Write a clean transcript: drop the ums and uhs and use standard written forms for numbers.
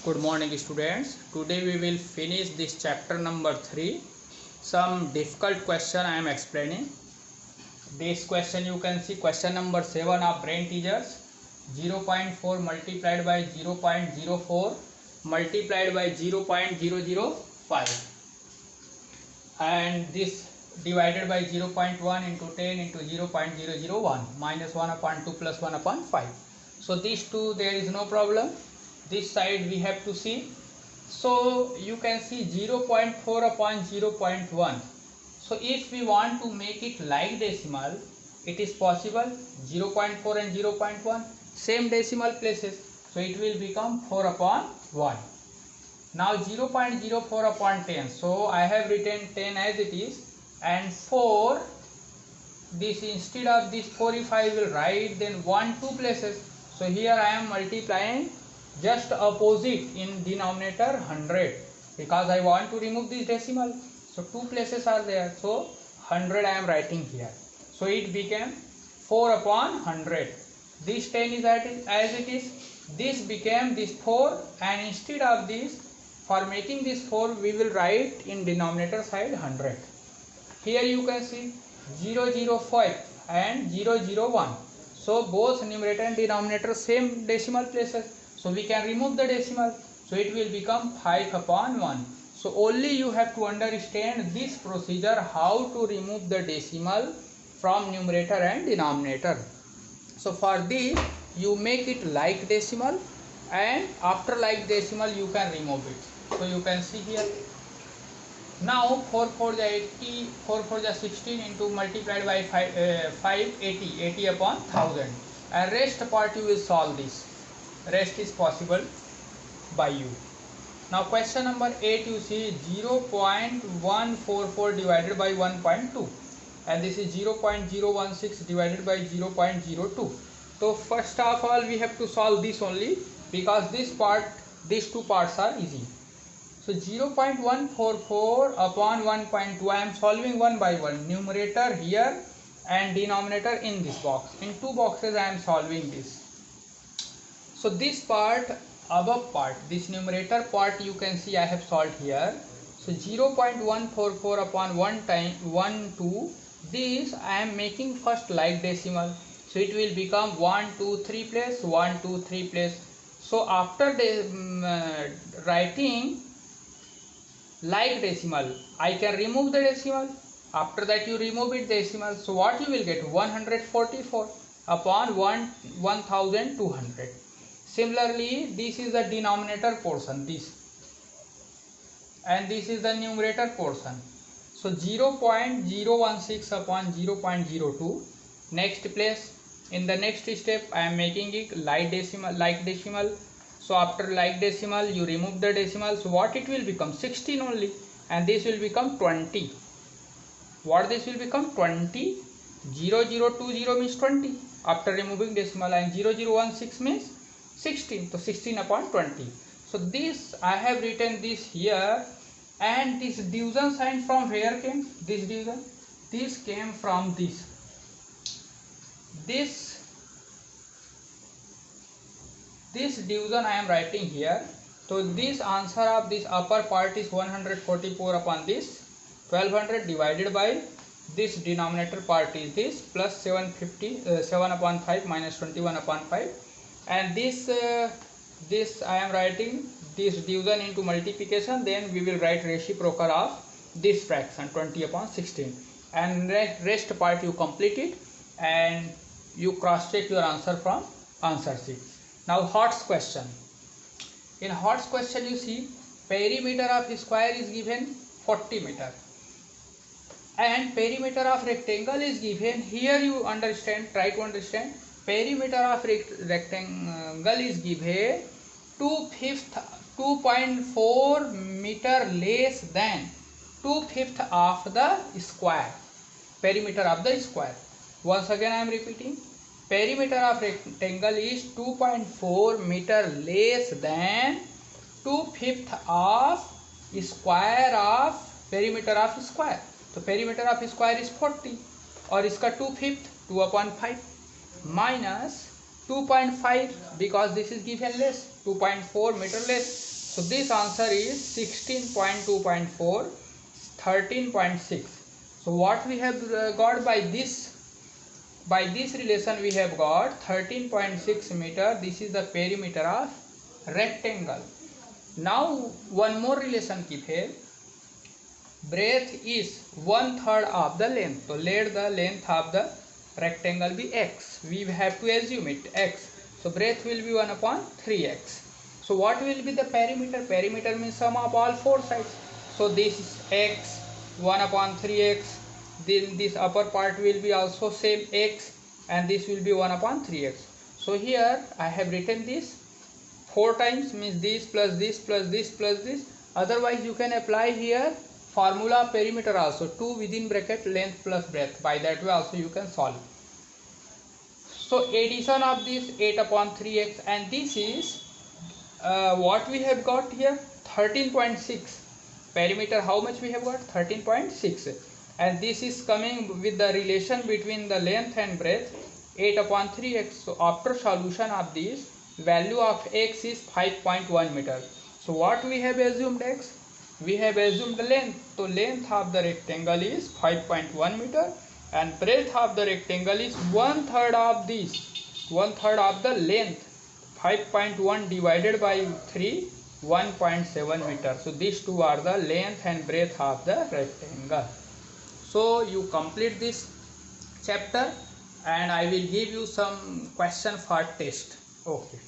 Good morning students. Today we will finish this chapter number 3. Some difficult question I am explaining. This question you can see question number 7 of brain teasers. 0.4 multiplied by 0.04 multiplied by 0.005 and this divided by 0.1 into 10 into 0.001 minus 1 upon 2 plus 1 upon 5. So these two there is no problem. This side we have to see. So you can see 0.4 upon 0.1. So if we want to make it like decimal, it is possible. 0.4 and 0.1 same decimal places, so it will become 4 upon 1. Now 0.04 upon 10, so I have written 10 as it is, and 4, this instead of this 4 if I will write, then 1 2 places, so here I am multiplying just opposite in denominator 100 because I want to remove this decimal, so 2 places are there, so 100 I am writing here, so it became 4 upon 100. This 10 is as it is, this became this 4, and instead of this, for making this 4 we will write in denominator side 100. Here you can see 005 and 001, so both numerator and denominator same decimal places, so we can remove the decimal, so it will become 5 upon 1. So only you have to understand this procedure, how to remove the decimal from numerator and denominator. So for this you make it like decimal, and after like decimal you can remove it. So you can see here. Now 4 4 is 80, 4 4 is 16 into multiplied by 80 upon 1000, and rest part you will solve this. Rest is possible by you. Now question number 8 you see 0.144 divided by 1.2, and this is 0.016 divided by 0.02. So first of all we have to solve this only, because this part, these two parts are easy. So 0.144 upon 1.2, I am solving one by one, numerator here and denominator in this box. In two boxes I am solving this. So this part, above part, this numerator part you can see I have solved here. So 0.144 upon 1 2, this I am making first like decimal. So it will become 1 2 3 place, 1 2 3 place. So after the writing like decimal, I can remove the decimal. After that you remove it decimal. So what you will get? 144 upon 1200. Similarly, this is the denominator portion, this, and this is the numerator portion. So 0.016 upon 0.02. Next place, in the next step I am making it like decimal. So after like decimal you remove the decimal, so what it will become? 16 only, and this will become 20. What this will become? 20. 0020 means 20 after removing decimal, and 0016 means 16. So 16 upon 20. So this I have written this here, and this division sign from where came? This division, this came from this. This division I am writing here. So this answer of this upper part is 144 upon this 1200 divided by this denominator part is this plus 750 7 upon 5 minus 21 upon 5, and this I am writing this division into multiplication, then we will write reciprocal of this fraction 20 upon 16, and rest part you complete it and you cross check your answer from answer sheet. Now Hart's question. In Hart's question you see perimeter of square is given 40 meter and perimeter of rectangle is given. Here you understand, try to understand, perimeter of rectangle is given 2.4 meter less than 2/5 of the square, perimeter of the square. Once again I am repeating, perimeter of rectangle is 2.4 meter less than 2/5 of square of perimeter of square. तो perimeter of square is 40 और इसका 2/5 2 upon 5 minus 2.5 because this is given less, 2.4 meter less. So this answer is 16.2.4, 13.6. So what we have got by this relation, we have got 13.6 meter. This is the perimeter of rectangle. Now one more relation keep here. Breadth is 1/3 of the length. So let the length of the rectangle be x. We have to assume it x. So breadth will be 1/3x. So what will be the perimeter? Perimeter means sum of all four sides. So this is x, 1/3x. Then this upper part will be also same x, and this will be 1/3x. So here I have written this 4 times, means this plus this plus this plus this. Otherwise you can apply here formula perimeter also, 2 within bracket length plus breadth. By that way also you can solve. So addition of this 8/3x, and this is what we have got here, 13.6. Perimeter, how much we have got? 13.6. And this is coming with the relation between the length and breadth, 8/3x. So after solution of this, value of x is 5.1 meter. So what we have assumed x? We have assumed the length. So length of the rectangle is 5.1 meter, and breadth of the rectangle is 1/3 of this, 1/3 of the length. 5.1 divided by 3, 1.7 meter. So these two are the length and breadth of the rectangle. So you complete this chapter, and I will give you some question for test. Okay.